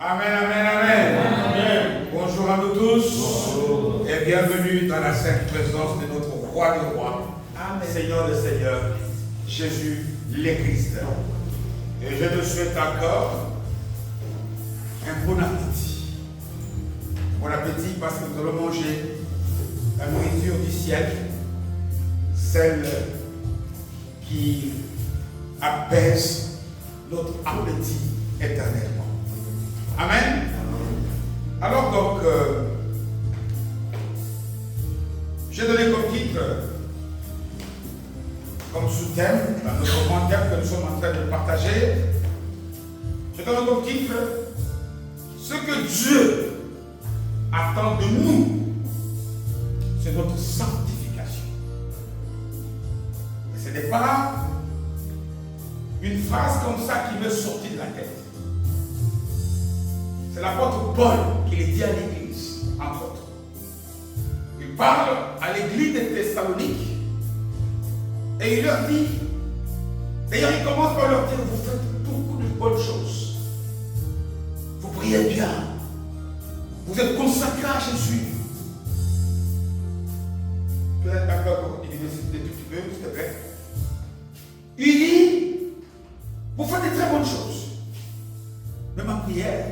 Amen, amen, amen. Amen. Bonjour à nous tous. Bonjour. Et bienvenue dans la sainte présence de notre roi des rois, amen. Seigneur des seigneurs, Jésus le Christ. Et je te souhaite encore un bon appétit. Bon appétit parce que nous allons manger la nourriture du ciel, celle qui apaise notre appétit éternellement. Amen. Alors donc, j'ai donné comme titre, comme sous-thème, dans notre grand thème que nous sommes en train de partager, j'ai donné comme titre, ce que Dieu attend de nous, c'est notre sanctification. Et ce n'est pas une phrase comme ça qui me sortit de la tête. C'est l'apôtre Paul qui le dit à l'église, entre autres. Il parle à l'église des Thessaloniques et il leur dit, d'ailleurs il commence par leur dire, vous faites beaucoup de bonnes choses. Vous priez bien. Vous êtes consacrés à Jésus. Peut-être d'accord pour l'université tout petit peu, s'il te plaît. Il dit, vous faites de très bonnes choses. Mais ma prière,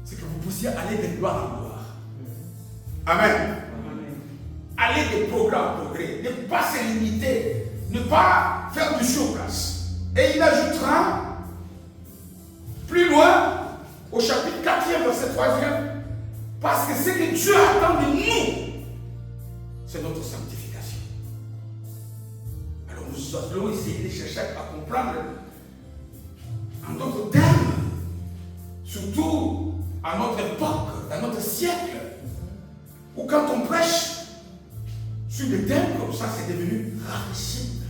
c'est que vous puissiez aller de gloire en gloire. Amen. Aller de progrès en progrès. Ne pas se limiter. Ne pas faire du surplace. Et il ajoutera plus loin, au chapitre 4e, verset 3e, parce que ce que Dieu attend de nous, c'est notre sanctification. Alors nous allons essayer de chercher à comprendre en d'autres termes, surtout à notre époque, dans notre siècle, où quand on prêche sur des thèmes comme ça, c'est devenu rarissime.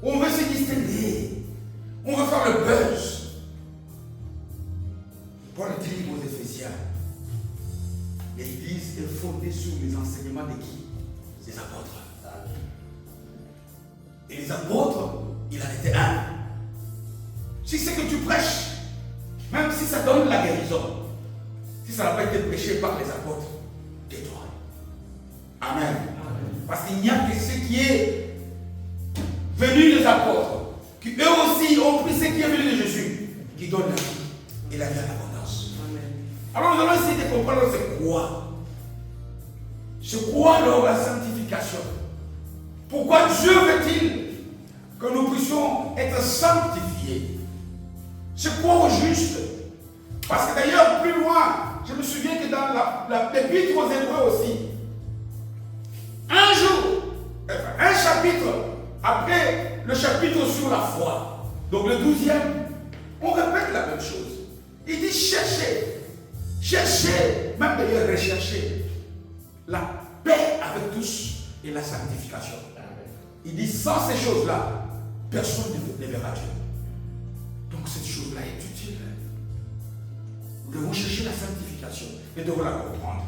On veut se distinguer, on veut faire le buzz. Paul dit aux Éphésiens, l'Église est fondée sur les enseignements de qui? Des apôtres. Et les apôtres, il en était un. Si c'est que tu prêches, même si ça donne la guérison, si ça n'a pas été prêché par les apôtres, tais-toi. Amen. Amen. Parce qu'il n'y a que ce qui est venu des apôtres, qui eux aussi ont pris ce qui est venu de Jésus, qui donne la vie et la vie à l'abondance. Alors nous allons essayer de comprendre c'est quoi. C'est quoi alors la sanctification? Pourquoi Dieu veut-il que nous puissions être sanctifiés? C'est quoi au juste? Parce que d'ailleurs, plus loin, je me souviens que dans l'épître aux Hébreux aussi, un jour, un chapitre, après le chapitre sur la foi, donc le 12e, on répète la même chose. Il dit cherchez, même d'ailleurs recherchez la paix avec tous et la sanctification. Il dit sans ces choses-là, personne ne verra Dieu. Donc cette chose-là est utile. Nous devons chercher la sanctification et devons la comprendre.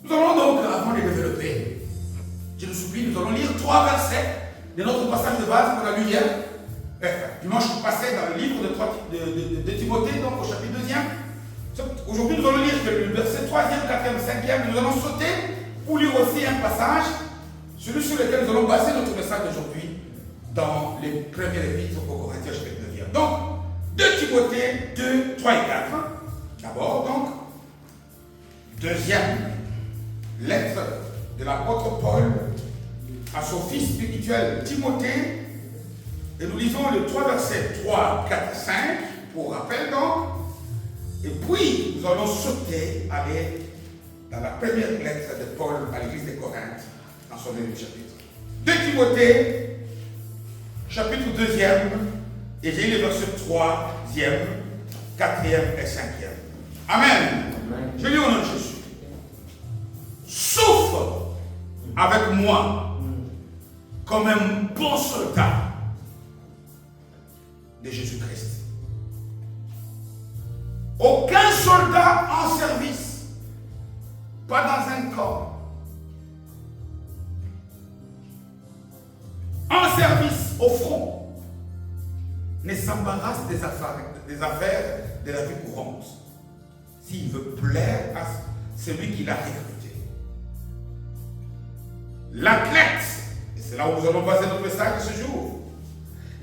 Nous allons donc, avant de développer, je nous supplie, nous allons lire 3 versets de notre passage de base qu'on a lu hier. Dimanche passé dans le livre de Timothée, donc au chapitre 2e. Aujourd'hui, nous allons lire le verset 3e, 4e, 5e. Nous allons sauter pour lire aussi un passage, celui sur lequel nous allons baser notre message d'aujourd'hui, dans les premiers épîtres aux Corinthiens, chapitre 9e. Donc, 2 Timothée 2, 3 et 4. D'abord, donc, deuxième lettre de l'apôtre Paul à son fils spirituel Timothée. Et nous lisons les 3 versets 3, 4 et 5, pour rappel donc. Et puis, nous allons sauter, aller dans la première lettre de Paul à l'église de Corinthe, dans son deuxième chapitre. 2 Timothée, chapitre 2e, et j'ai lu les versets 3e, 4e et 5e. Amen. Amen. Je lis au nom de Jésus. Souffre avec moi comme un bon soldat de Jésus-Christ. Aucun soldat en service, pas dans un corps, en service au front, ne s'embarrasse des affaires de la vie courante s'il veut plaire à celui qui l'a recruté. L'athlète, et c'est là où nous allons passer notre message de ce jour,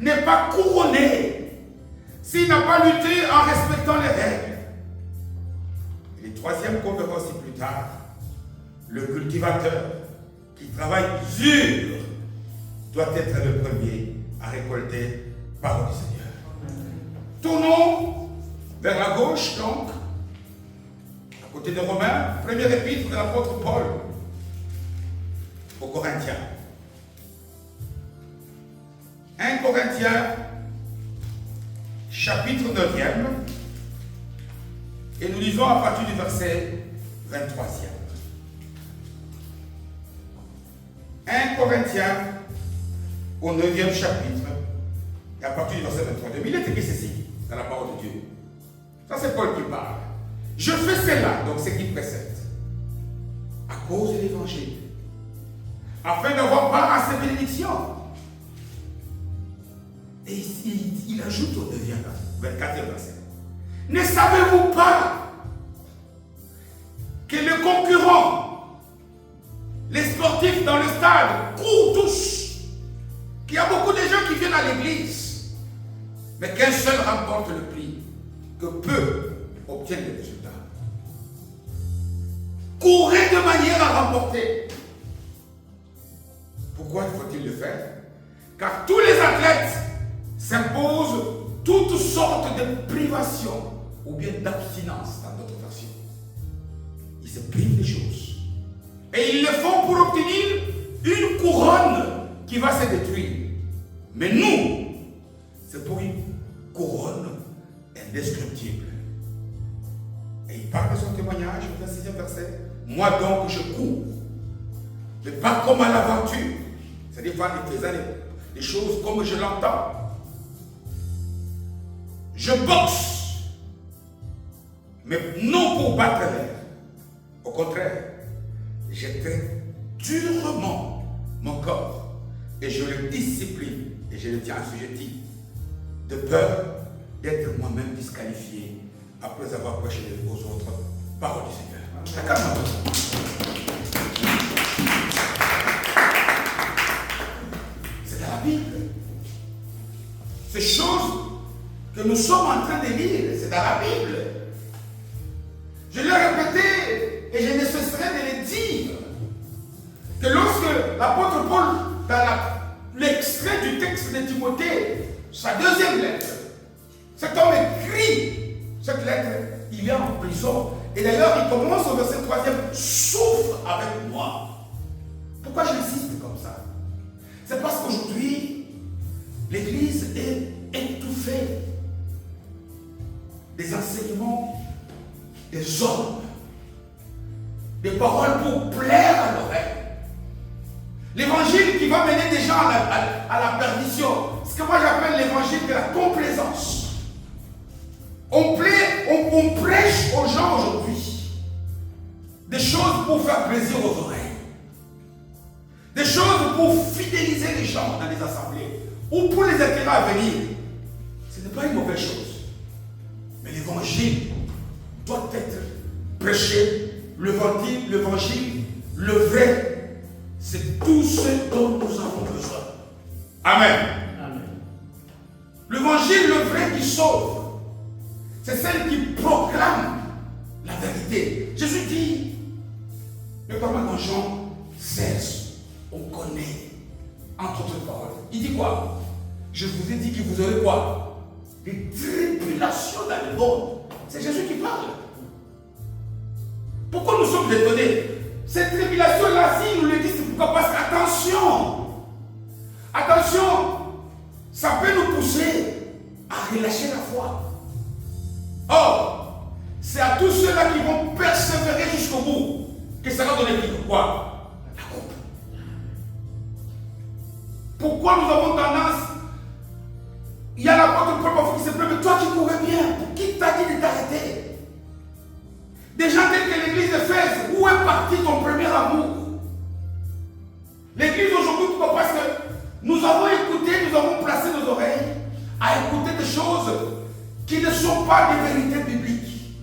n'est pas couronné s'il n'a pas lutté en respectant les règles. Et le troisième qu'on verra aussi plus tard, le cultivateur qui travaille dur doit être le premier à récolter parole du Seigneur. Tournons vers la gauche donc, à côté de Romains, première épître de l'apôtre Paul aux Corinthiens. 1 Corinthiens, chapitre 9e, et nous lisons à partir du verset 23e. 1 Corinthiens, au 9e chapitre, et à partir du verset 23e, il est écrit ceci, dans la parole de Dieu. Ça c'est Paul qui parle. Je fais cela, donc ce qui précède, à cause de l'évangile, afin d'avoir part à ces bénédictions. Et il ajoute au 24e verset. Ne savez-vous pas que les concurrents, les sportifs dans le stade, courent tous, qu'il y a beaucoup de gens qui viennent à l'église, mais qu'un seul remporte le prix, que peu obtiennent le résultat. Courez de manière à remporter. Pourquoi faut-il le faire? Car tous les athlètes s'imposent toutes sortes de privations ou bien d'abstinence dans d'autres versions. Ils se privent des choses. Et ils le font pour obtenir une couronne qui va se détruire. Mais nous, c'est pour une couronne indestructible. Et il parle de son témoignage au 26e verset. Moi donc je cours, mais pas comme à l'aventure. C'est-à-dire pas en faisant les choses comme je l'entends. Je boxe, mais non pour battre l'air. Au contraire, je traite durement mon corps et je le discipline et je le tiens assujetti, de peur d'être moi-même disqualifié après avoir prêché aux autres paroles du Seigneur. C'est dans la Bible. Ces choses que nous sommes en train de lire, c'est dans la Bible. Je l'ai répété et je ne cesserai de le dire. Que lorsque l'apôtre Paul, dans l'extrait du texte de Timothée, sa deuxième lettre, cet homme écrit cette lettre, il est en prison. Et d'ailleurs, il commence au verset 3e, souffre avec moi. Pourquoi j'insiste comme ça? C'est parce qu'aujourd'hui, l'Église est étouffée des enseignements des hommes, des paroles pour plaire à l'oreille. L'évangile qui va mener des gens à la perdition, ce que moi j'appelle l'évangile de la complaisance. On prêche aux gens aujourd'hui des choses pour faire plaisir aux oreilles, des choses pour fidéliser les gens dans les assemblées ou pour les attirer à venir. Ce n'est pas une mauvaise chose, mais l'évangile doit être prêché. L'évangile, le vrai, c'est tout ce dont nous avons besoin. Amen. Amen. L'évangile, le vrai qui sauve, c'est celle qui proclame la vérité. Jésus dit, notamment dans Jean 16, on connaît, entre autres paroles. Il dit quoi? Je vous ai dit que vous aurez quoi? Des tribulations dans le monde. C'est Jésus qui parle. Pourquoi nous sommes étonnés? Cette tribulation-là, si nous le disons, c'est pourquoi? Parce qu'attention, attention, ça peut nous pousser à relâcher la foi. Or, c'est à tous ceux-là qui vont persévérer jusqu'au bout que ça va donner quoi? La coupe. Pourquoi nous avons tendance, il y a l'apôtre Paul qui se plaint, mais toi qui courais bien, qui t'a dit de t'arrêter? Des gens tels que l'église d'Éphèse, où est parti ton premier amour? L'église aujourd'hui, pourquoi? Parce que nous avons écouté, nous avons placé nos oreilles à écouter qui ne sont pas des vérités bibliques,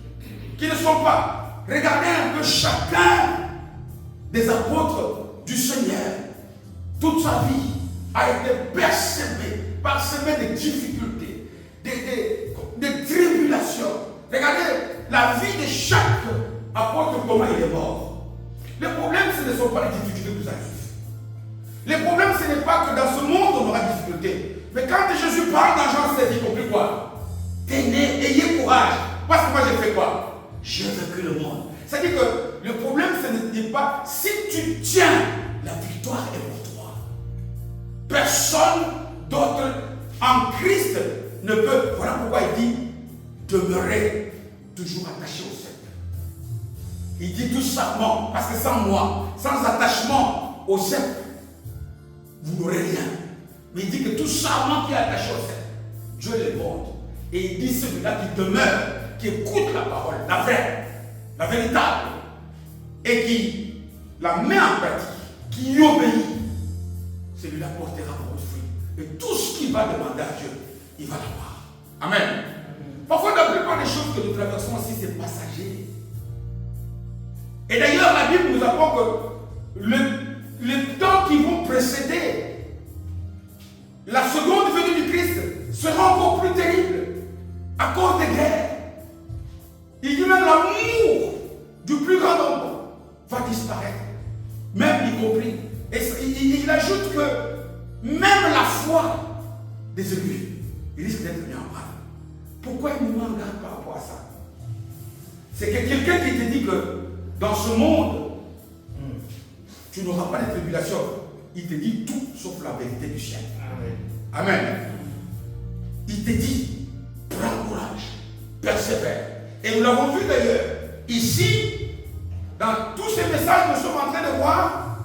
qui ne sont pas. Regardez un peu chacun des apôtres du Seigneur, toute sa vie a été parsemé de difficultés, de tribulations. Regardez la vie de chaque apôtre, comment il est mort. Le problème, ce ne sont pas les difficultés que nous avons. Le problème, ce n'est pas que dans ce monde, on aura des difficultés. Mais quand Jésus parle dans Jean 16, il compris quoi? Tenez, ayez courage. Parce que moi, j'ai fait quoi? J'ai vaincu le monde. C'est-à-dire que le problème, ce n'est pas si tu tiens, la victoire est pour toi. Personne d'autre en Christ ne peut. Voilà pourquoi il dit demeurer toujours attaché au sceptre. Il dit tout simplement, parce que sans moi, sans attachement au sceptre, vous n'aurez rien. Mais il dit que tout sarment qui est attaché au sceptre, Dieu le montre. Et il dit celui-là qui demeure, qui écoute la parole, la vraie, la véritable, et qui la met en pratique, qui y obéit, celui-là portera beaucoup de fruits. Et tout ce qu'il va demander à Dieu, il va l'avoir. Amen. Parfois, la plupart des choses que nous traversons aussi, c'est passager. Et d'ailleurs, la Bible nous apprend que les temps qui vont précéder la seconde venue du Christ sera encore plus terrible à cause des guerres. Il dit même l'amour du plus grand nombre va disparaître, même y compris. Et il ajoute que même la foi des élus, il risque d'être mis en garde. Pourquoi il nous met en garde par rapport à ça? C'est que quelqu'un qui te dit que dans ce monde, tu n'auras pas de tribulation. Il te dit tout sauf la vérité du ciel. Amen. Amen. Il te dit, prends courage, persévère. Et nous l'avons vu d'ailleurs, ici, dans tous ces messages que nous sommes en train de voir,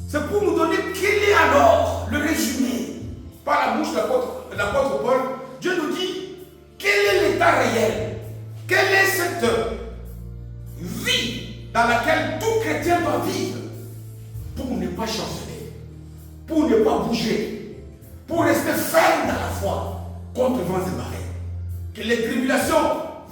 c'est pour nous donner quel est alors le résumé par la bouche de l'apôtre Paul. Dieu nous dit, quel est l'état réel? Quelle est cette vie dans laquelle tout chrétien doit vivre pour ne pas chanceler, pour ne pas bouger, pour rester ferme dans la foi contre vents et marées. Que les tribulations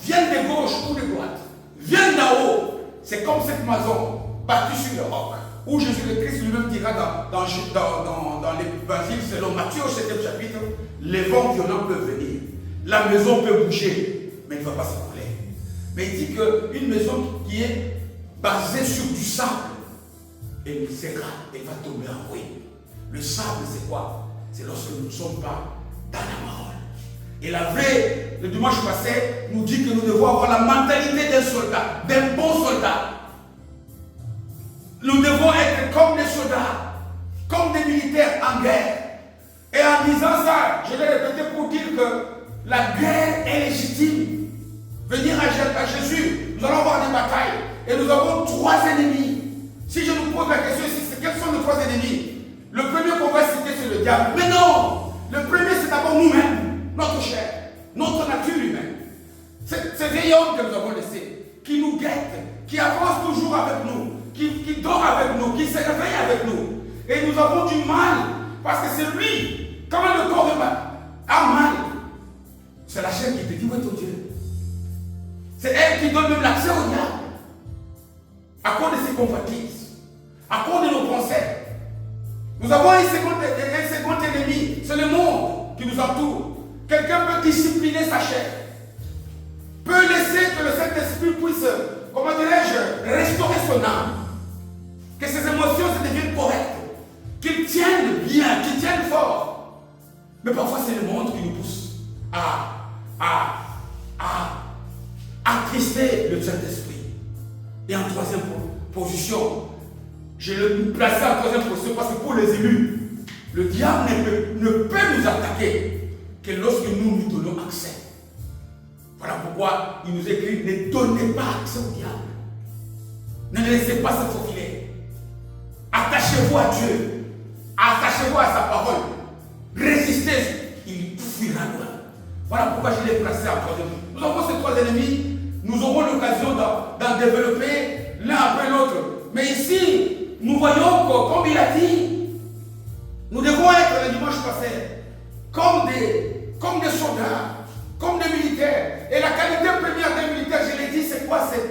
viennent de gauche ou de droite, viennent d'en haut. C'est comme cette maison bâtie sur le roc, où Jésus-Christ lui-même dira dans l'évangile selon Matthieu au 7e chapitre, les vents violents peuvent venir, la maison peut bouger, mais elle ne va pas s'écrouler. Mais il dit qu'une maison qui est basée sur du sable, elle va tomber en ruine. Le sable, c'est quoi? C'est lorsque nous ne sommes pas dans la parole. Et la vraie, le dimanche passé, nous dit que nous devons avoir la mentalité d'un soldat, d'un bon soldat. Nous devons être comme des soldats, comme des militaires en guerre. Et en disant ça, je l'ai répété pour dire que la guerre est légitime. Venir à Jésus, nous allons avoir des batailles. Et nous avons 3 ennemis. Si je nous pose la question ici, c'est quels sont les 3 ennemis? Le premier qu'on va citer, c'est le diable. Mais non! Le premier, c'est d'abord nous-mêmes, notre chair, notre nature humaine. Ces vieils hommes que nous avons laissés, qui nous guettent, qui avancent toujours avec nous, qui dort avec nous, qui se réveille avec nous. Et nous avons du mal, parce que c'est lui, quand le corps a mal, c'est la chair qui te dit, où est ton Dieu? C'est elle qui donne même l'accès au diable. À cause de ses convoitises, à cause de nos pensées. Nous avons un second ennemi, c'est le monde qui nous entoure. Quelqu'un peut discipliner sa chair, peut laisser que le Saint-Esprit puisse, comment dirais-je, restaurer son âme, que ses émotions se deviennent correctes, qu'il tienne bien, qu'il tienne fort. Mais parfois c'est le monde qui nous pousse à attrister le Saint-Esprit. Et en troisième position, je l'ai placé en troisième position parce que pour les élus, le diable ne peut nous attaquer que lorsque nous lui donnons accès. Voilà pourquoi il nous écrit, ne donnez pas accès au diable. Ne le laissez pas se faufiler. Attachez-vous à Dieu. Attachez-vous à sa parole. Résistez, il fuira loin. Voilà pourquoi je l'ai placé en troisième. Nous avons ces 3 ennemis. Nous aurons l'occasion d'en développer l'un après l'autre. Mais ici, nous voyons que, comme il a dit, nous devons être le dimanche passé comme des soldats, comme des militaires. militaire. Et la qualité première d'un militaire, je l'ai dit, c'est quoi? C'est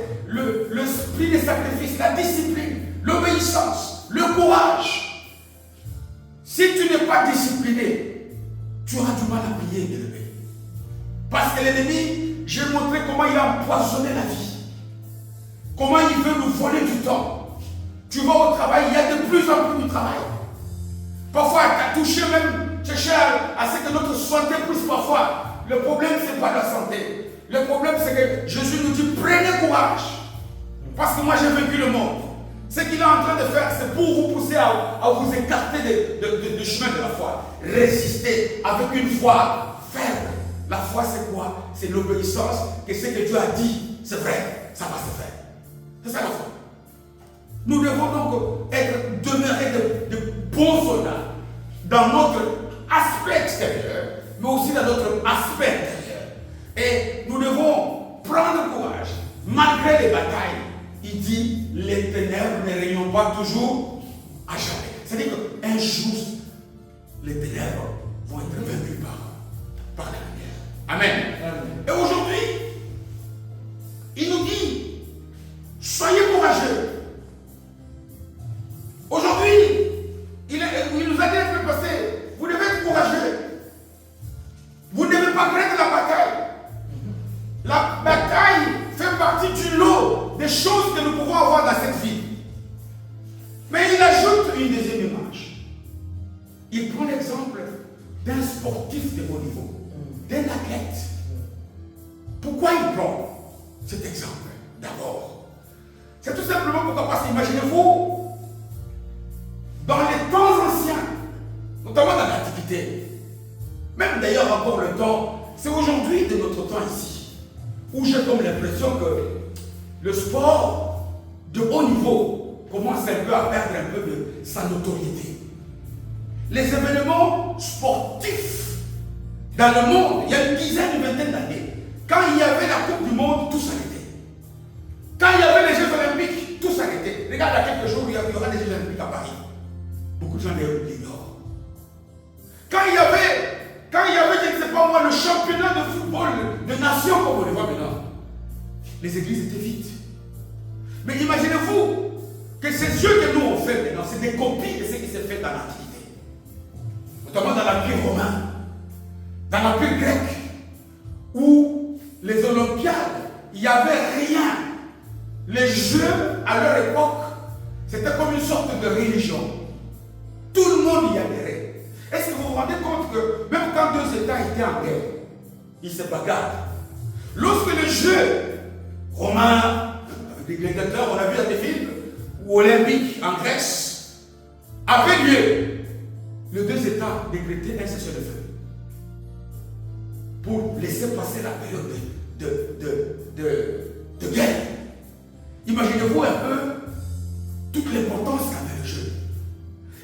l'esprit de sacrifice, la discipline, l'obéissance, le courage. Si tu n'es pas discipliné, tu auras du mal à prier, bien-aimé. Parce que l'ennemi, j'ai montré comment il a empoisonné la vie. Comment il veut nous voler du temps. Tu vas au travail, il y a de plus en plus de travail. Parfois, tu as touché même, chercher à ce que notre santé puisse parfois. Le problème, ce n'est pas la santé. Le problème, c'est que Jésus nous dit, prenez courage. Parce que moi, j'ai vaincu le monde. Ce qu'il est en train de faire, c'est pour vous pousser à vous écarter du chemin de la foi. Résister avec une foi ferme. La foi, c'est quoi? C'est l'obéissance, que ce que Dieu a dit, c'est vrai, ça va se faire. C'est ça la foi. Nous devons donc demeurer de bons soldats dans notre aspect extérieur, mais aussi dans notre aspect intérieur. Et nous devons prendre courage, malgré les batailles. Il dit, les ténèbres ne régnent pas toujours à jamais. C'est-à-dire qu'un jour, les ténèbres vont être vaincues par la lumière. Amen. Amen. Et aujourd'hui, il nous dit, soyez courageux. Aujourd'hui, il nous a dit un peu passé, vous devez être courageux. Vous ne devez pas craindre la bataille. La bataille fait partie du lot des choses que nous pouvons avoir dans cette vie. Mais il ajoute une deuxième image. Il prend l'exemple d'un sportif de haut niveau, d'un athlète. Pourquoi il prend cet exemple? D'abord, c'est tout simplement pourquoi, parce qu'imaginez-vous, dans les temps anciens, notamment dans l'Antiquité, même d'ailleurs encore le temps, c'est aujourd'hui de notre temps ici, où j'ai comme l'impression que le sport de haut niveau commence un peu à perdre un peu de sa notoriété. Les événements sportifs dans le monde, il y a une dizaine, une vingtaine d'années, quand il y avait la Coupe du Monde, tout s'arrêtait. Quand il y avait les Jeux Olympiques, tout s'arrêtait. Regarde, à quelques jours, il y aura des Jeux Olympiques à Paris. Beaucoup de gens l'ignorent. Quand il y avait, je ne sais pas moi, le championnat de football de nation, comme on le voit maintenant, les églises étaient vides. Mais imaginez-vous que ces jeux que nous on fait maintenant, c'est des copies de ce qui s'est fait dans l'Antiquité. Notamment dans l'Empire romain, dans l'Empire grec, où les Olympiades, il n'y avait rien. Les jeux, à leur époque, c'était comme une sorte de religion. Tout le monde y adhérait. Est-ce que vous vous rendez compte que même quand deux États étaient en guerre, ils se bagarrent. Lorsque le jeu romain, avec les gladiateurs, on a vu dans des films, ou olympique en Grèce, avait lieu, les deux États décrétaient un cessez-le-feu pour laisser passer la période de guerre. Imaginez-vous un peu toute l'importance qu'avait le jeu.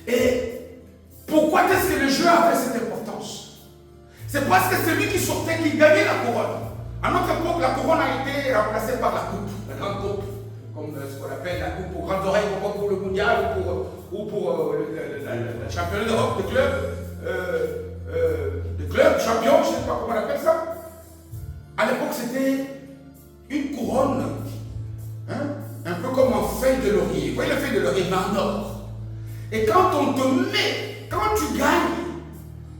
Et pourquoi est-ce que le jeu avait cette importance? C'est parce que celui qui sortait, qui gagnait la couronne. À notre époque, la couronne a été remplacée par la coupe, la grande coupe, comme ce qu'on appelle la coupe aux grandes oreilles, pour le mondial ou pour le championnat d'Europe de club champion, je ne sais pas comment on appelle ça. À l'époque, c'était une couronne, hein, un peu comme en feuille de laurier. Vous voyez la feuille de laurier, mais en or. Et quand on te met, quand tu gagnes,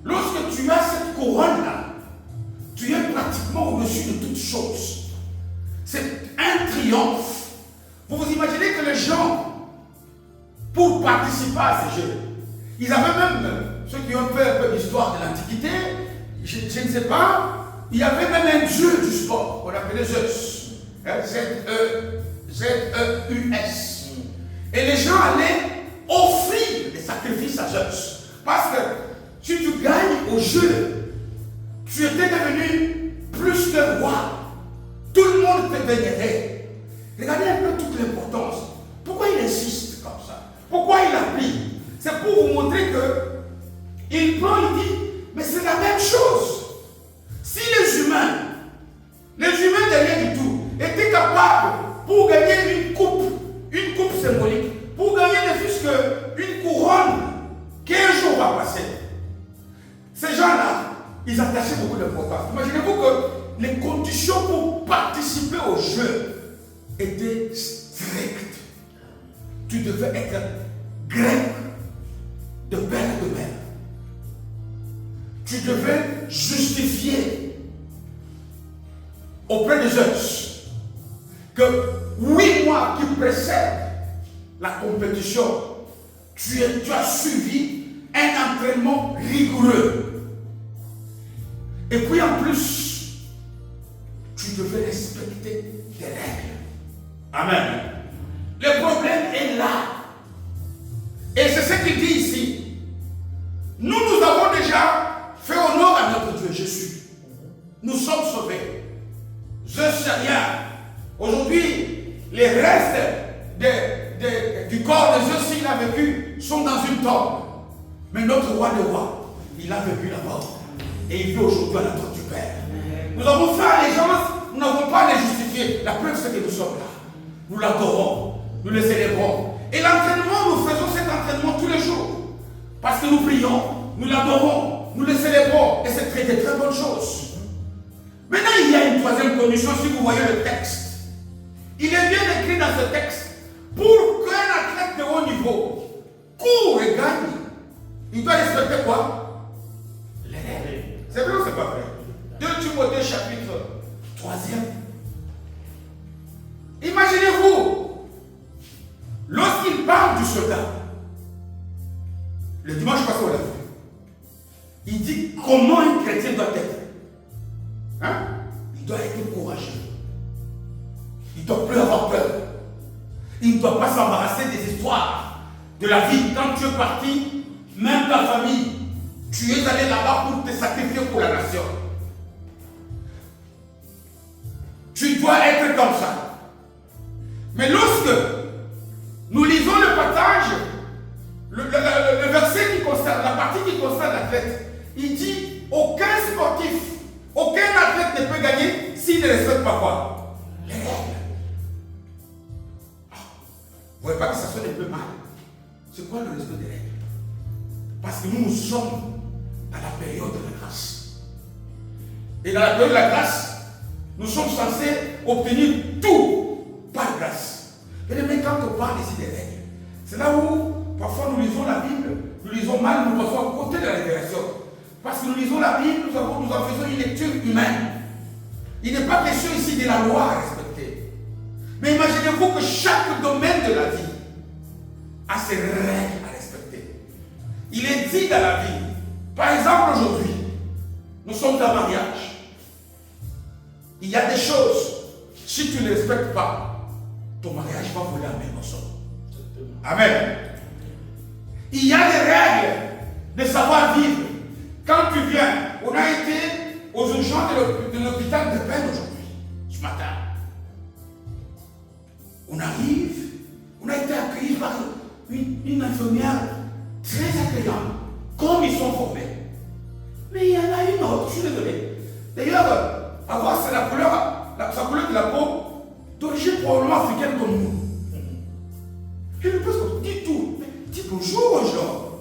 lorsque tu as cette couronne-là, tu es pratiquement au-dessus de toutes choses. C'est un triomphe. Vous vous imaginez que les gens, pour participer à ces jeux, ils avaient même, ceux qui ont fait un peu l'histoire de l'Antiquité, je ne sais pas, il y avait même un dieu du sport, qu'on appelait Zeus. Z-E-U-S. Et les gens allaient offrir des sacrifices à Zeus. Parce que si tu gagnes au jeu, tu étais devenu plus que roi. Tout le monde te vénérait. Regardez un peu toute l'importance. Pourquoi il insiste comme ça? Pourquoi il applique? C'est pour vous montrer que il prend, il dit, mais c'est la même chose. Si les humains de rien du tout, étaient capables, pour gagner une coupe symbolique, pour gagner ne fût-ce qu'une couronne qui un jour va passer, ces gens-là, ils attachaient beaucoup d'importance. Imaginez-vous que au jeu était strict. Tu devais être grec de père et de mère. Tu devais justifier auprès des Zeus que 8 mois qui précèdent la compétition, tu as suivi un entraînement rigoureux. Et puis en plus, tu devais respecter des règles. Amen. Le problème est là. Et c'est ce qu'il dit ici. Nous avons déjà fait honneur à notre Dieu Jésus. Nous sommes sauvés. Je ne sais rien. Aujourd'hui, les restes du corps de Jésus, s'il a vécu, sont dans une tombe. Mais notre roi des rois, il a vécu la mort. Et il vit aujourd'hui à la droite du Père. Nous avons fait allégeance, nous n'avons pas à les justifier. La preuve, c'est que nous sommes là. Nous l'adorons, nous le célébrons. Et l'entraînement, nous faisons cet entraînement tous les jours. Parce que nous prions, nous l'adorons, nous le célébrons. Et c'est de très bonnes choses. Maintenant, il y a une troisième condition, si vous voyez le texte. Il est bien écrit dans ce texte, pour qu'un athlète de haut niveau court et gagne, il doit respecter quoi? Les règles. C'est vrai ou c'est pas vrai? 2 Timothée chapitre 3e. Imaginez-vous, lorsqu'il parle du soldat, le dimanche passé on l'a vu, il dit comment un chrétien doit être. Hein? Il doit être courageux. Il ne doit plus avoir peur. Il ne doit pas s'embarrasser des histoires de la vie. Quand tu es parti, même ta famille, tu es allé là-bas pour te sacrifier pour la nation. Tu dois être comme ça. Mais lorsque nous lisons le passage, le verset qui concerne, la partie qui concerne l'athlète, il dit aucun sportif, aucun athlète ne peut gagner s'il ne respecte pas quoi? Les règles. Vous ne voyez pas que ça sonne un peu mal? C'est quoi le respect des règles? Parce que nous sommes dans la période de la grâce. Et dans la période de la grâce, nous sommes censés obtenir tout par grâce. Mais quand on parle ici des règles, c'est là où parfois nous lisons la Bible, nous lisons mal, nous passons à côté de la révélation. Parce que nous lisons la Bible, nous en faisons une lecture humaine. Il n'est pas question ici de la loi à respecter. Mais imaginez-vous que chaque domaine de la vie a ses règles à respecter. Il est dit dans la vie, par exemple aujourd'hui, nous sommes en mariage. Il y a des choses, si tu ne les respectes pas, ton mariage va voler à même morceau. Amen. Il y a des règles de savoir-vivre. Quand tu viens, on a été aux urgences de l'hôpital de peine aujourd'hui, ce matin. On arrive, on a été accueillis par une infirmière très accueillante, comme ils sont formés. Mais il y en a une autre, je suis désolé. D'ailleurs, avoir sa couleur de la peau d'origine probablement africaine comme nous. Je ne peux pas dire tout, mais dis bonjour aux gens.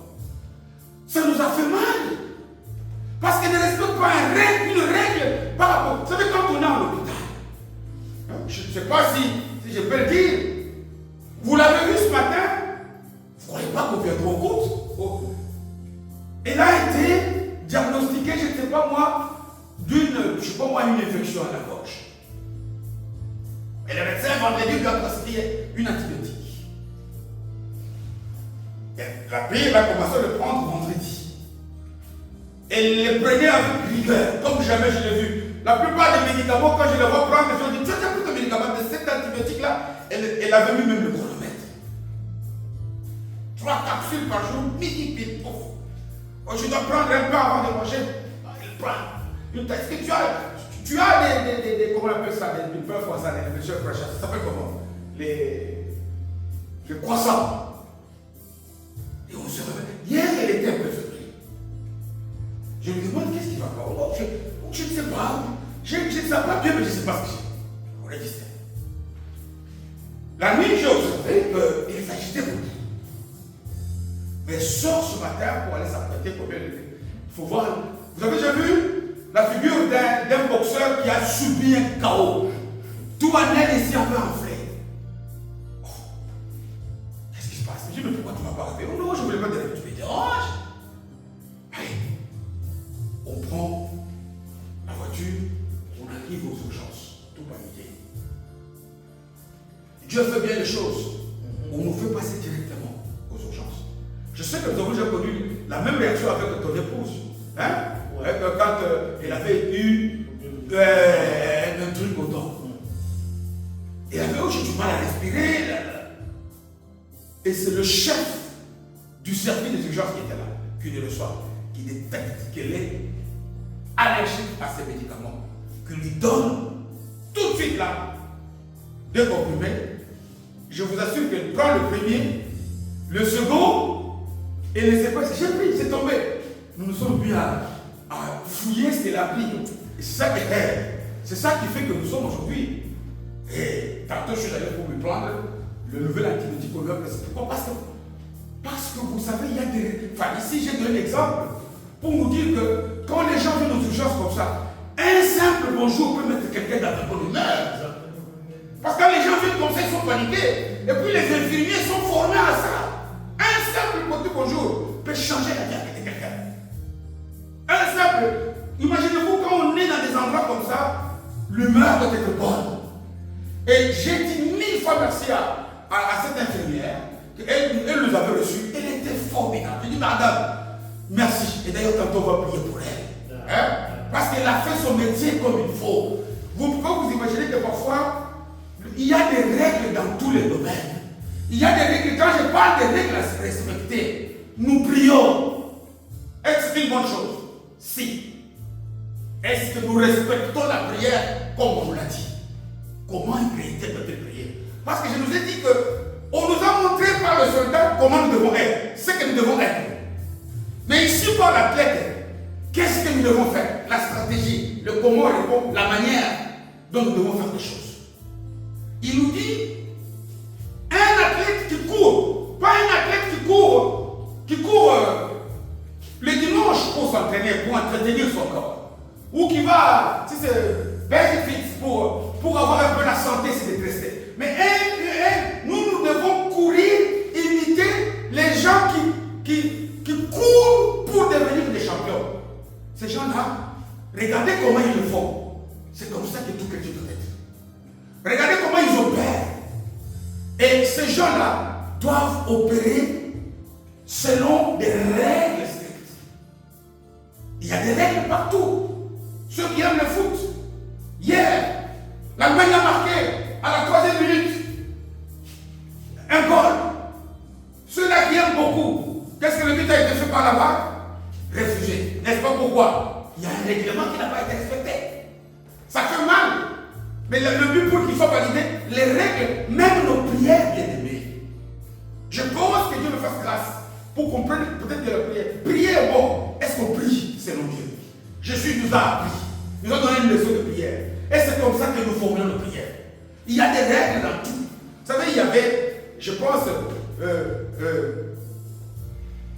Ça nous a fait mal. Parce qu'elle ne respecte pas une règle par rapport. Vous savez, quand on est à l'hôpital, je ne sais pas si je peux le dire, vous l'avez vu ce matin, vous ne croyez pas qu'on vient trop compte. Elle a été diagnostiquée, je ne sais pas moi, une infection à la gorge. Et le médecin, vendredi, lui a prescrit une antibiotique. Et la paix va commencer à le prendre vendredi. Elle les prenait avec rigueur, comme jamais je l'ai vu. La plupart des médicaments, quand je les vois prendre, je dis, tu as pris ton médicament de cet antibiotique-là, elle avait mis même le chronomètre. 3 capsules par jour, midi, pile, pouf. Oh, je dois prendre un peu avant de manger. Elle prend. Est-ce que tu as des comment on appelle ça, des pains français, des monsieur fraîches, ça s'appelle comment? Les croissants. Et on se réveille. Hier, elle était un peu fébrile. Je lui demande qu'est-ce qui va pas. Oh, je ne sais pas. Je ne sais pas bien, mais je ne sais pas ce que j'ai. On est distinct. La nuit, j'ai observé qu'il s'agitait beaucoup. Mais elle sort ce matin pour aller s'apprêter pour bien lever. Il faut voir. Vous avez déjà vu la figure d'un boxeur qui a subi un chaos tout en elle ici un peu enflé. Oh, qu'est-ce qui se passe? Je dis, mais pourquoi tu ne m'as pas réveillé? Oh non, je ne voulais pas te réveiller, tu me déranges. Allez, on prend la voiture, on arrive aux urgences, tout paniqué. Dieu fait bien les choses. On nous fait passer directement aux urgences. Je sais que nous avons déjà connu la même réaction avec ton épouse. Hein? Ouais. Quand elle avait eu un truc au dos. Elle avait aussi du mal à respirer. Et c'est le chef du service des urgences qui était là, qui le reçoit, qui détecte qu'elle est allergique à ces médicaments, qui lui donne tout de suite là deux comprimés. Je vous assure qu'elle prend le premier, le second, et les séquences. J'ai pris, c'est tombé. Nous nous sommes mis à fouiller ce qu'elle a pris. Et c'est ça qui est. C'est ça qui fait que nous sommes aujourd'hui. Et tantôt, je suis allé pour lui prendre le nouvel antibiotique. Pourquoi? Parce que vous savez, il y a des. Enfin, ici, j'ai donné l'exemple pour nous dire que quand les gens viennent aux urgences comme ça, un simple bonjour peut mettre quelqu'un dans la bonne humeur. Parce que quand les gens viennent comme ça, ils sont paniqués. Et puis les infirmiers sont formés à ça. Un simple petit bonjour peut changer la vie de quelqu'un. Un simple. Imaginez-vous quand on est dans des endroits comme ça, l'humeur doit être bonne. Et j'ai dit 1000 fois merci à cette infirmière. Elle nous avait reçus. Elle était formidable. J'ai dit, madame, merci. Et d'ailleurs, tantôt, on va prier pour elle. Hein? Parce qu'elle a fait son métier comme il faut. Vous pouvez vous imaginer que parfois, il y a des règles dans tous les domaines. Il y a des règles. Quand je parle des règles à se respecter, nous prions. Est-ce que c'est une bonne chose? Si. Est-ce que nous respectons la prière comme on l'a dit? Comment une chrétien peut-elle prier? Parce que je nous ai dit qu'on nous a montré par le soldat comment nous devons être, ce que nous devons être. Mais ici, par l'athlète, qu'est-ce que nous devons faire? La stratégie, le comment répondre, la manière dont nous devons faire les choses. Il nous dit, un athlète qui court, pas un athlète qui court le dimanche pour s'entraîner, pour entretenir son corps, ou qui va, si c'est benefits pour avoir un peu la santé, c'est de rester. Mais nous devons courir, imiter les gens qui courent pour devenir des champions. Ces gens-là, regardez comment ils le font. C'est comme ça que tout chrétien doit être. Regardez comment ils opèrent. Et ces gens-là doivent opérer selon des règles strictes. Il y a des règles partout. Ceux qui aiment le foot, hier, l'Allemagne a marqué à la 3e minute un goal. Ceux-là qui aiment beaucoup, qu'est-ce que le but a été fait par là-bas? Refusé. N'est-ce pas pourquoi? Il y a un règlement qui n'a pas été respecté. Ça fait mal. Mais le but pour qu'il soit validé, les règles, même nos prières, bien aimés. Je pense que Dieu me fasse grâce pour comprendre peut-être de la prière. Prier est bon. Est-ce qu'on prie selon Dieu? Jésus nous a appris. Il nous a donné une leçon de prière. Et c'est comme ça que nous formons nos prières. Il y a des règles dans tout. Vous savez, il y avait, je pense,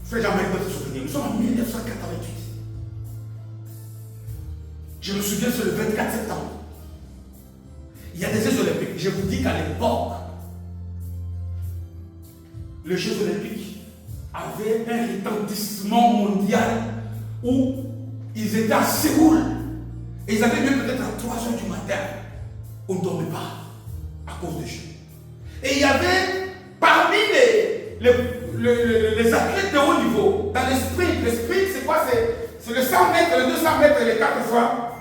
Frère Jean-Marie peut se souvenir, nous sommes en 1988. Je me souviens, c'est le 24 septembre. Il y a des Jeux Olympiques. Je vous dis qu'à l'époque, les Jeux Olympiques avaient un retentissement mondial où ils étaient à Séoul. Et ils avaient même peut-être à 3 h du matin. On ne dormait pas à cause des Jeux. Et il y avait parmi les athlètes de haut niveau, dans les sprints. Le sprint, c'est quoi? C'est le 100 mètres, le 200 mètres et les 4 fois.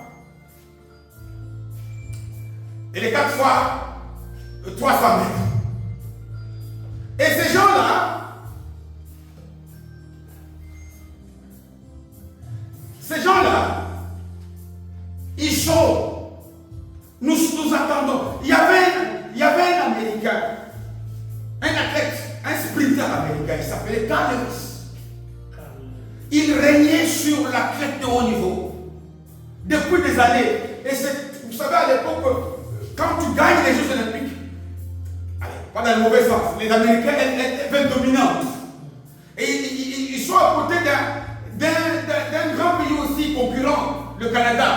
Et les 4 fois 300 mètres. Et ces gens-là, ils sont, nous attendons. Il y avait un Américain, un athlète, un sprinter américain, il s'appelait Carl Lewis. Il régnait sur l'athlète de haut niveau depuis des années. Et vous savez, à l'époque, quand tu gagnes les Jeux Olympiques, pas dans le mauvais sens, les Américains étaient dominants. Et ils sont à côté d'un grand pays aussi concurrent, le Canada.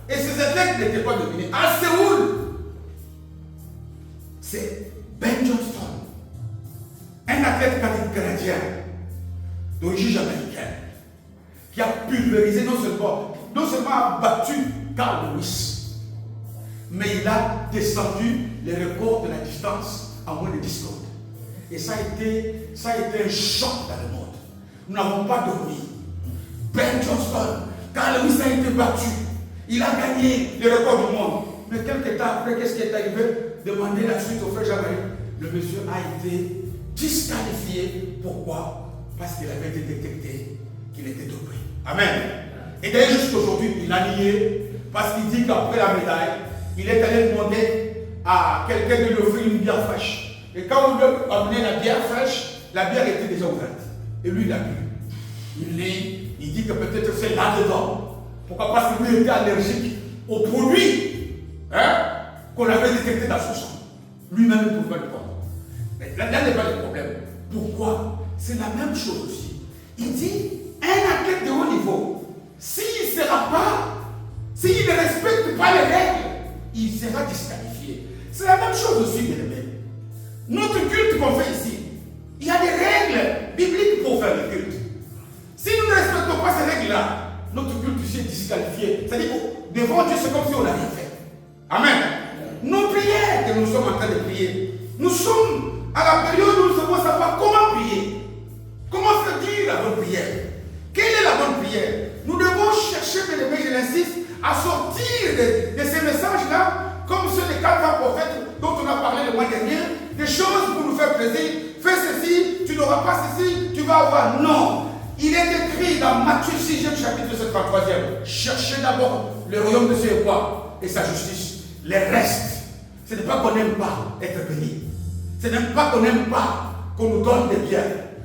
Et ces athlètes n'étaient pas dominés. À Séoul, seulement battu Carl Lewis, mais il a descendu les records de la distance en moins de 10 secondes. Et ça a été un choc dans le monde. Nous n'avons pas dormi. Ben Johnson, Carl Lewis a été battu. Il a gagné le record du monde. Mais quelques temps après, qu'est-ce qui est arrivé? Demandez la suite au frère Jean-Marie. Le monsieur a été disqualifié. Pourquoi? Parce qu'il avait été détecté qu'il était dopé. Amen. Et d'ailleurs, jusqu'aujourd'hui, il a nié parce qu'il dit qu'après la médaille, il est allé demander à quelqu'un de lui offrir une bière fraîche. Et quand on lui a amené la bière fraîche, la bière était déjà ouverte. Et lui, il a bu. Il dit que peut-être c'est là-dedans. Pourquoi? Parce que lui était allergique aux produits qu'on avait détectés dans son sang. Lui-même ne pouvait pas le prendre. Mais là n'est pas le problème. Pourquoi? C'est la même chose aussi. Il dit, un athlète de haut niveau, s'il ne respecte pas les règles, il sera disqualifié. C'est la même chose aussi, bien aimé. Notre culte qu'on fait ici, il y a des règles bibliques pour faire le culte. Si nous ne respectons pas ces règles-là, notre culte ici est disqualifié. C'est-à-dire que devant Dieu, c'est comme si on n'a rien fait. Amen. Nos prières que nous sommes en train de prier, nous sommes à la période où nous devons savoir comment prier. Comment se dire la bonne prière? Quelle est la bonne prière? Nous devons chercher, bien aimé, je l'insiste, à sortir de ces messages-là, comme ceux des 4 grands prophètes dont on a parlé le mois dernier, des choses pour nous faire plaisir. Fais ceci, tu n'auras pas ceci, tu vas avoir. Non. Il est écrit dans Matthieu 6e chapitre, verset 33e. Cherchez d'abord le royaume de Dieu et quoi? Et sa justice. Les restes. Ce n'est pas qu'on n'aime pas être béni. Ce n'est pas qu'on n'aime pas qu'on nous donne des biens.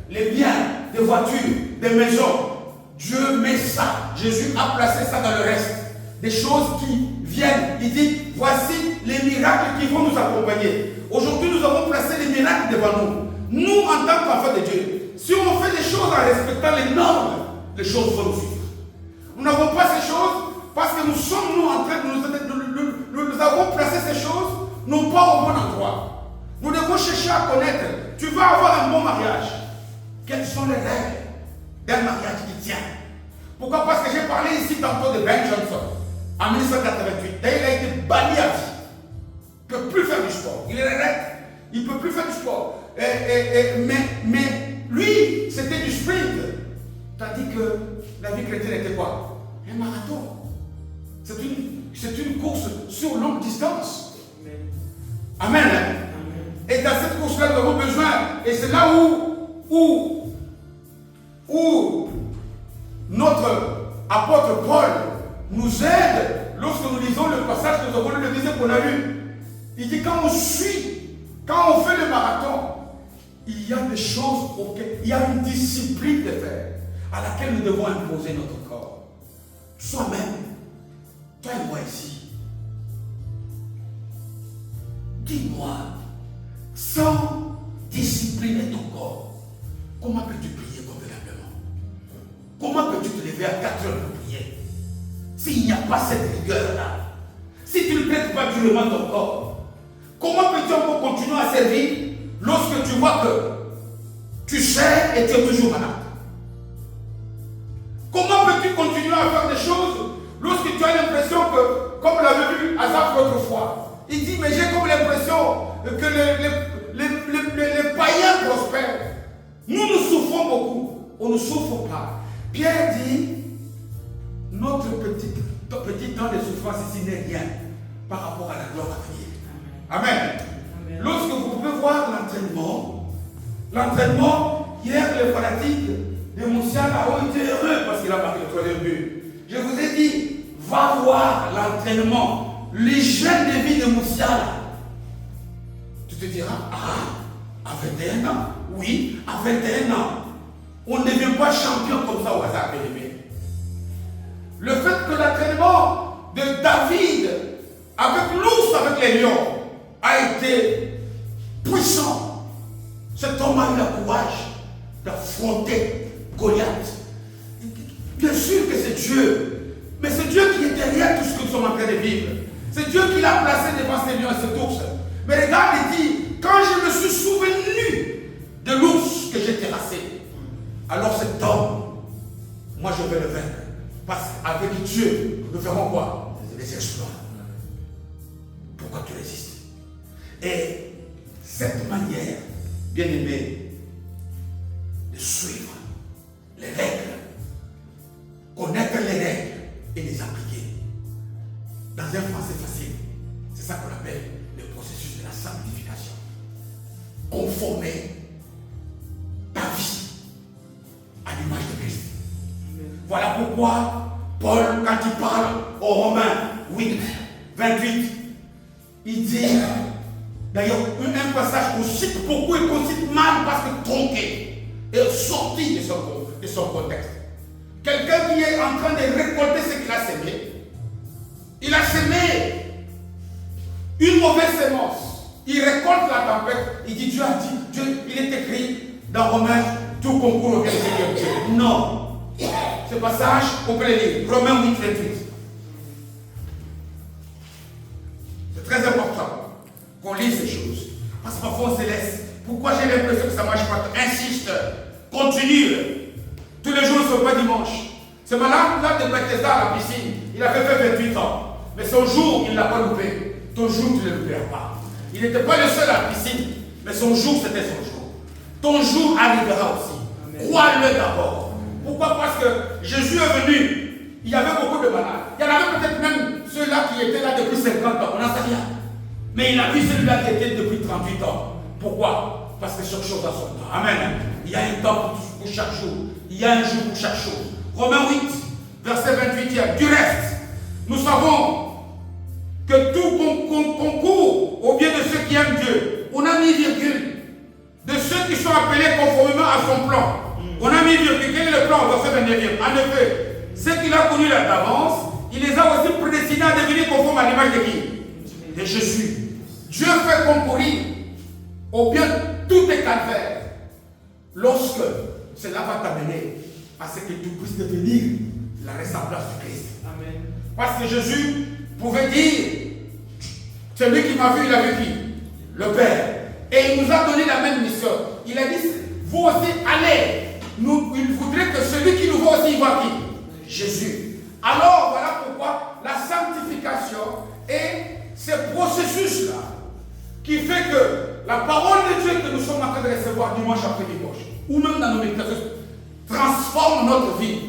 Les biens, des voitures, des maisons. Dieu met ça. Jésus a placé ça dans le reste. Des choses qui viennent. Il dit, voici les miracles qui vont nous accompagner. Aujourd'hui, nous avons placé les miracles devant nous. Nous, en tant qu'enfants de Dieu, si on fait des choses en respectant les normes, les choses vont nous suivre. Nous n'avons pas ces choses parce que nous sommes, nous, en train de nous avons placé ces choses, non pas au bon endroit. Nous devons chercher à connaître. Tu vas avoir un bon mariage. Quelles sont les règles d'un mariage qui tient? Pourquoi? Parce que j'ai parlé ici tantôt de Ben Johnson en 1988. D'ailleurs, il a été banni à vie. Il ne peut plus faire du sport. Il est arrête. Il ne peut plus faire du sport. Mais lui, c'était du sprint. Tandis que la vie chrétienne était quoi? Un marathon. C'est une course sur longue distance. Amen. Amen. Et dans cette course-là, nous avons besoin. Et c'est là où notre apôtre Paul nous aide lorsque nous lisons le passage que nous avons lu, le deuxième qu'on a lu. Il dit quand on suit, quand on fait le marathon, il y a des choses auxquelles, il y a une discipline de faire à laquelle nous devons imposer notre corps. Soi-même, toi et moi ici, dis-moi, sans discipliner ton corps, comment peux-tu prier convenablement? Comment peux-tu te lever à 4 heures pour prier? S'il n'y a pas cette rigueur-là, si tu ne traites pas durement ton corps, comment peux-tu encore continuer à servir lorsque tu vois que tu sais et tu es toujours malade? Comment peux-tu continuer à faire des choses lorsque tu as l'impression que, comme l'avait vu Asaph autrefois, il dit, mais j'ai comme l'impression que les païens prospèrent. Nous souffrons beaucoup. On ne souffre pas. Pierre dit, notre petit temps de souffrance ici n'est rien par rapport à la gloire à venir. Amen. Amen. Lorsque vous pouvez voir l'entraînement, hier les fanatiques de Moussiala ont été heureux parce qu'il a marqué le 3e but. Je vous ai dit, va voir l'entraînement, les jeunes de vie de Moussiala. Tu te diras, à 21 ans, oui, à 21 ans, on ne devient pas champion comme ça au hasard, bien aimé. Le fait que l'entraînement de David avec l'ours, avec les lions, a été puissant. Cet homme a eu le courage d'affronter Goliath. Bien sûr que c'est Dieu, mais c'est Dieu qui est derrière tout ce que nous sommes en train de vivre. C'est Dieu qui l'a placé devant ces lions et cet ours. Mais regarde, il dit, quand je me suis souvenu de l'ours que j'ai terrassé, alors cet homme, moi je vais le vaincre. Parce qu'avec Dieu, nous feront quoi? Des exploits. Pourquoi tu résistes? Et cette manière, bien aimé, de suivre les règles, connaître les règles et les appliquer. Dans un français facile, c'est ça qu'on appelle le processus de la sanctification. Conformer ta vie à l'image de Christ. Voilà pourquoi Paul, quand il parle aux Romains 8, 28, il dit, d'ailleurs, un passage qu'on cite beaucoup et qu'on cite mal parce que tronqué et sorti de son contexte. Quelqu'un qui est en train de récolter ce qu'il a sémé, il a sémé une mauvaise sémence. Il récolte la tempête. Il dit, Dieu a dit, il est écrit dans Romains, tout concourt au bien de Dieu. Non. Ce passage, on peut le lire. Romains 8, 28. C'est très important qu'on lise ces choses. Parce que parfois on se laisse. Pourquoi j'ai l'impression que ça ne marche pas? Insiste, continue. Tous les jours ne sont pas dimanche. Ce malade là de Bethesda à la piscine, il avait fait 28 ans. Mais son jour, il ne l'a pas loupé. Ton jour, tu ne le louperas pas. Il n'était pas le seul à la piscine, mais son jour, c'était son jour. Ton jour arrivera aussi. Crois-le d'abord. Pourquoi? Parce que Jésus est venu. Il y avait beaucoup de malades. Il y en avait peut-être même ceux-là qui étaient là depuis 50 ans. On n'en sait rien. Mais il a vu celui-là qui était depuis 38 ans. Pourquoi? Parce que chaque chose a son temps. Amen. Il y a un temps pour chaque jour. Il y a un jour pour chaque chose. Romains 8, verset 28. Du reste, nous savons que tout concourt au bien de ceux qui aiment Dieu. On a mis virgule. De ceux qui sont appelés conformément à son plan. On a mis virgule. Quel est le plan? Verset 29. En effet, ceux qu'il a connus d'avance, il les a aussi prédestinés à devenir conformes à l'image de qui? De Jésus. Dieu fait concourir au bien tout est calvaire. Lorsque cela va t'amener à ce que tu puisses devenir la ressemblance du Christ. Amen. Parce que Jésus pouvait dire, celui qui m'a vu, il a vu qui? Le Père. Et il nous a donné la même mission. Il a dit, vous aussi allez. Il voudrait que celui qui nous voit aussi, il voit qui? Jésus. Alors voilà pourquoi la sanctification est ce processus-là qui fait que la parole de Dieu que nous sommes en train de recevoir dimanche après dimanche, ou même dans nos méditations, transforme notre vie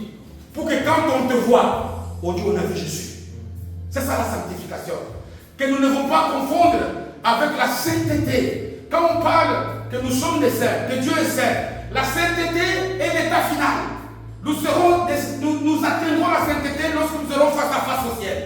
pour que quand on te voit, on dit on a vu Jésus. C'est ça la sanctification. Que nous ne devons pas confondre avec la sainteté. Quand on parle que nous sommes des saints, que Dieu est saint, la sainteté est l'état final. Nous atteindrons la sainteté lorsque nous serons face à face au ciel.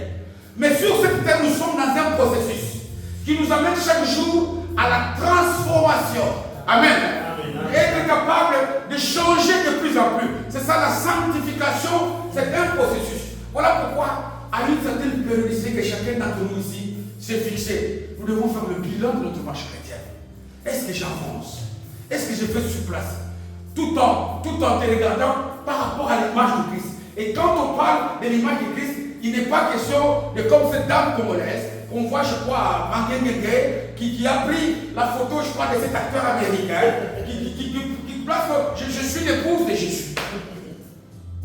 Mais sur cette terre, nous sommes dans un processus qui nous amène chaque jour à la transformation. Amen. Amen. Être capable de changer de plus en plus. C'est ça la sanctification, c'est un processus. Voilà pourquoi, à une certaine périodicité que chacun d'entre nous ici s'est fixé, nous devons faire le bilan de notre marche chrétienne. Est-ce que j'avance? Est-ce que je fais sur place? Tout en te regardant par rapport à l'image de Christ. Et quand on parle de l'image de Christ, il n'est pas question de comme cette dame congolaise qu'on voit, je crois, à Manguengue, qui a pris la photo, je crois, de cet acteur américain, qui place que je suis l'épouse de Jésus.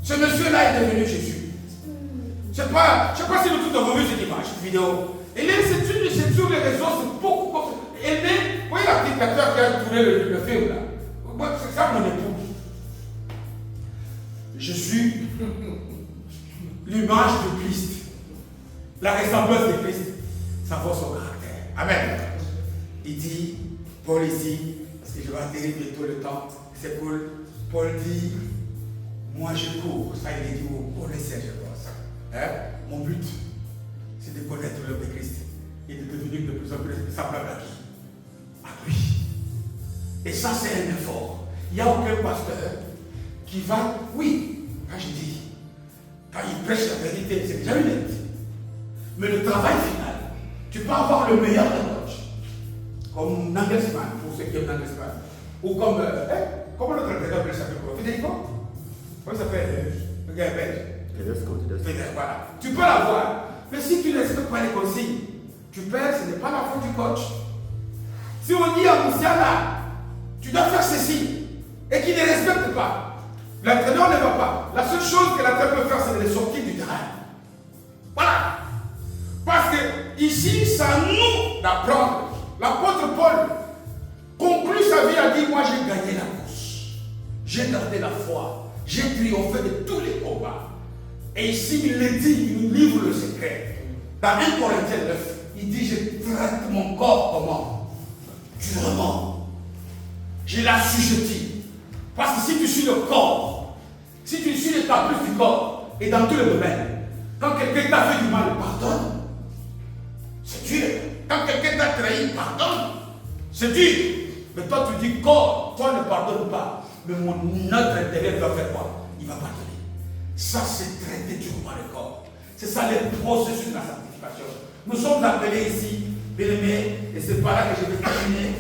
Ce monsieur-là est devenu Jésus. Je ne sais pas si nous tous avons vu cette image, cette vidéo. Et là, c'est sur les réseaux, c'est beaucoup comme ça. Et vous voyez la petite acteur qui a tourné le film là. C'est ça mon épouse. Je suis l'image de Christ. La ressemblance de Christ. Ça vaut son caractère. Amen. Il dit, Paul ici, parce que je vais atterrir bientôt le temps, c'est Paul dit, moi je cours. Ça il est dit au lycée, je crois ça. Mon but, c'est de connaître l'homme de Christ et de devenir de plus en plus semblable à qui? À lui. Et ça, c'est un effort. Il n'y a aucun pasteur qui va, oui, quand je dis, quand il prêche la vérité, c'est déjà une aide. Mais le travail final, tu peux avoir le meilleur des coachs, comme Nagelsmann, pour ceux qui aiment Nagelsmann, ou comme, comment notre entraîneur s'appelle quoi? Federico? Comment il s'appelle? Le gars belge. Voilà. Tu peux l'avoir, mais si tu ne respectes pas les consignes, tu perds, ce n'est pas la faute du coach. Si on dit à Moussiala, tu dois faire ceci, et qu'il ne respecte pas, l'entraîneur ne va pas. La seule chose que l'entraîneur peut faire, c'est de les sortir du terrain. ici, c'est à nous d'apprendre. L'apôtre Paul conclut sa vie, a dit, moi j'ai gagné la course. J'ai gardé la foi. J'ai triomphé de tous les combats. Et ici, il le dit, il nous livre le secret. Dans 1 Corinthiens 9, il dit, je traite mon corps comment? Durement. Je l'assujettis. Parce que si tu suis le corps, si tu suis les caprices du corps, et dans tous les domaines, quand quelqu'un t'a fait du mal, pardonne. C'est dur. Quand quelqu'un t'a trahi, pardonne. C'est dur. Mais toi, tu dis corps, toi ne pardonne pas. Mais notre intérieur va faire quoi? Il va pardonner. Ça, c'est traiter durement le corps. C'est ça le processus de la sanctification. Nous sommes appelés ici, bien-aimés, et c'est par là que je vais terminer.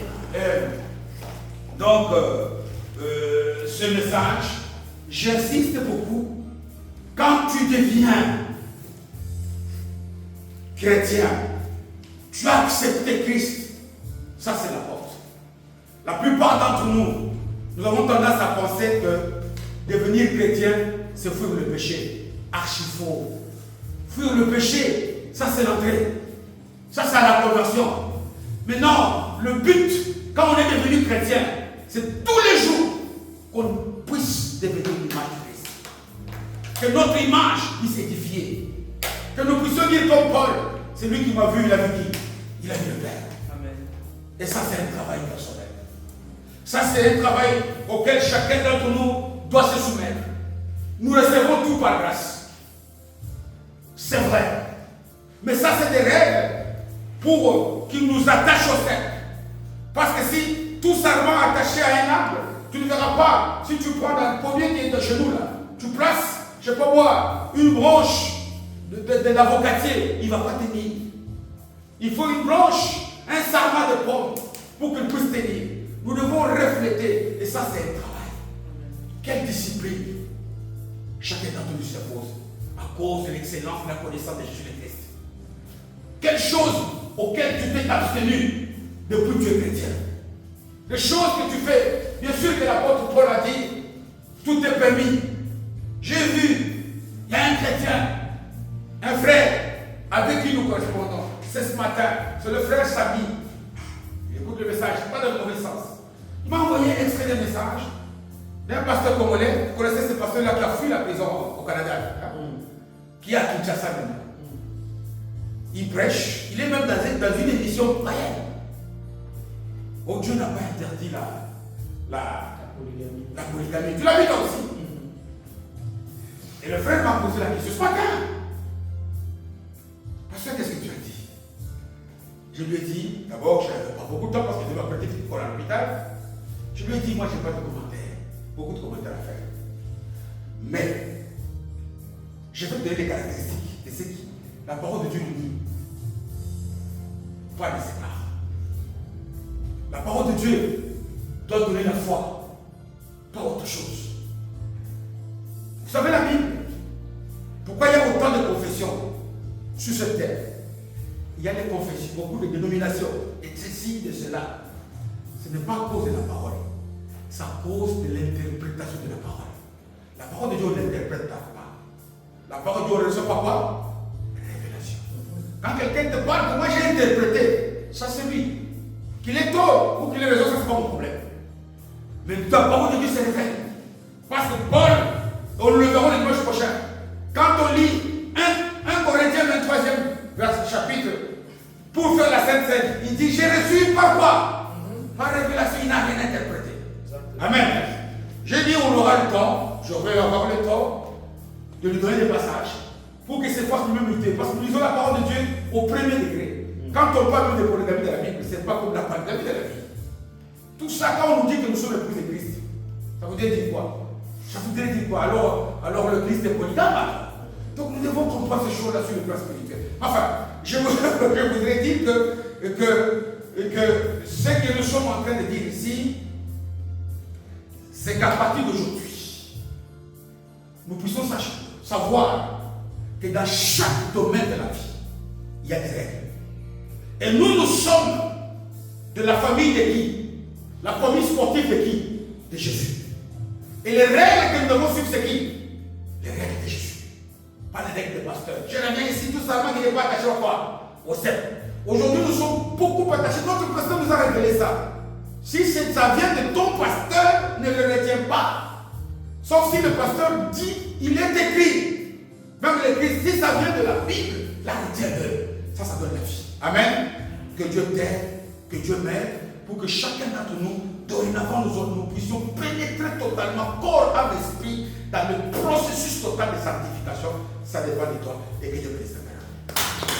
Ce message, j'insiste beaucoup. Quand tu deviens chrétien, tu as accepté Christ. Ça, c'est la porte. La plupart d'entre nous, nous avons tendance à penser que devenir chrétien, c'est fuir le péché. Archi faux. Fuir le péché, ça c'est l'entrée. Ça c'est la conversion. Mais non, le but, quand on est devenu chrétien, c'est tous les jours qu'on puisse devenir l'image de Christ. Que notre image puisse édifier. Que nous puissions dire comme Paul, c'est lui qui m'a vu, il a vu qui? Il a vu le Père. Amen. Et ça c'est un travail personnel. Ça c'est un travail auquel chacun d'entre nous doit se soumettre. Nous recevons tout par grâce. C'est vrai. Mais ça, c'est des règles pour qui nous attachent au cercle. Parce que si tout serment attaché à un arbre, tu ne verras pas. Si tu prends dans le pommier qui est de chez nous, là, tu places, je ne sais pas moi, une branche de l'avocatier, il ne va pas tenir. Il faut une branche, un sarment de pomme pour qu'il puisse tenir. Nous devons refléter. Et ça, c'est un travail. Quelle discipline chacun d'entre nous s'impose à cause de l'excellence de la connaissance de Jésus-Christ. Quelles choses auxquelles tu t'es abstenu depuis que tu es chrétien? Les choses que tu fais, bien sûr que l'apôtre Paul a dit, tout est permis. J'ai vu, il y a un chrétien, un frère avec qui nous correspondons. C'est ce matin, c'est le frère Samy. Il écoute le message, pas dans le mauvais sens. Il m'a envoyé un extrait de message d'un pasteur congolais. Vous connaissez ce pasteur-là qui a fui la prison au Canada, qui est à Kinshasa maintenant. Il prêche, il est même dans une émission païenne. Oh, Dieu n'a pas interdit la polygamie. Tu l'as vu toi aussi. Et le frère m'a posé la question ce matin. Pasteur, qu'est-ce que tu as dit? Je lui ai dit, d'abord, je n'avais pas beaucoup de temps parce que je devais appeler pour aller à l'hôpital. Je lui ai dit, moi, je n'ai pas de commentaires. Beaucoup de commentaires à faire. Mais, je vais te donner les caractéristiques de ce qui, la parole de Dieu nous dit. Pas de sépare. La parole de Dieu doit donner la foi, pas autre chose. Vous savez la Bible? Pourquoi il y a autant de confessions sur cette terre? Il y a des confessions, beaucoup de dénominations, et ceci, de cela. Ce n'est pas à cause de la parole, c'est à cause de l'interprétation de la parole. La parole de Dieu, on ne l'interprète pas. La parole de Dieu, on ne reçoit pas quoi? Révélation. Quand quelqu'un te parle que moi j'ai interprété, ça c'est lui. Qu'il est tort ou qu'il ait raison, ça c'est pas mon problème. Mais la parole de Dieu se révèle. Parce que Paul, on le verra le dimanche prochain. Quand on lit 1 Corinthiens 23e chapitre, pour faire la Sainte Seine, il dit, j'ai reçu par quoi? Par révélation, il n'a rien interprété. Amen. J'ai dit, on aura le temps, je vais avoir le temps de lui donner des passages pour qu'il se fasse lui-même lutter. Parce que nous lisons la parole de Dieu au premier degré. Quand on parle de polygamie de la Bible, ce n'est pas comme la polygamie de la vie. Tout ça, quand on nous dit que nous sommes l'épouse de Christ, ça voudrait dire quoi? Ça voudrait dire quoi? Alors le Christ est polygame. Donc nous devons comprendre ces choses-là sur le plan spirituel. Enfin, je voudrais dire que ce que nous sommes en train de dire ici, c'est qu'à partir d'aujourd'hui, nous puissions savoir que dans chaque domaine de la vie, il y a des règles. Et nous sommes de la famille de qui? La famille sportive de qui? De Jésus. Et les règles que nous devons suivre, c'est qui? Les règles de Jésus. Pas les règles des pasteurs. Je reviens ici tout simplement qu'il n'est pas attaché à quoi? au CEP. Aujourd'hui, nous sommes beaucoup attachés. Notre pasteur nous a révélé ça. Si ça vient de ton pasteur, ne le retiens pas. Sauf si le pasteur dit, il est écrit. Même l'écrit, si ça vient de la Bible, la retiens-le. Ça donne la vie. Amen. Que Dieu t'aide, que Dieu m'aide, pour que chacun d'entre nous, dorénavant nous puissions pénétrer totalement, corps, âme, esprit, dans le processus total de sanctification. Ça dépend de toi et que Dieu bénisse ta mère.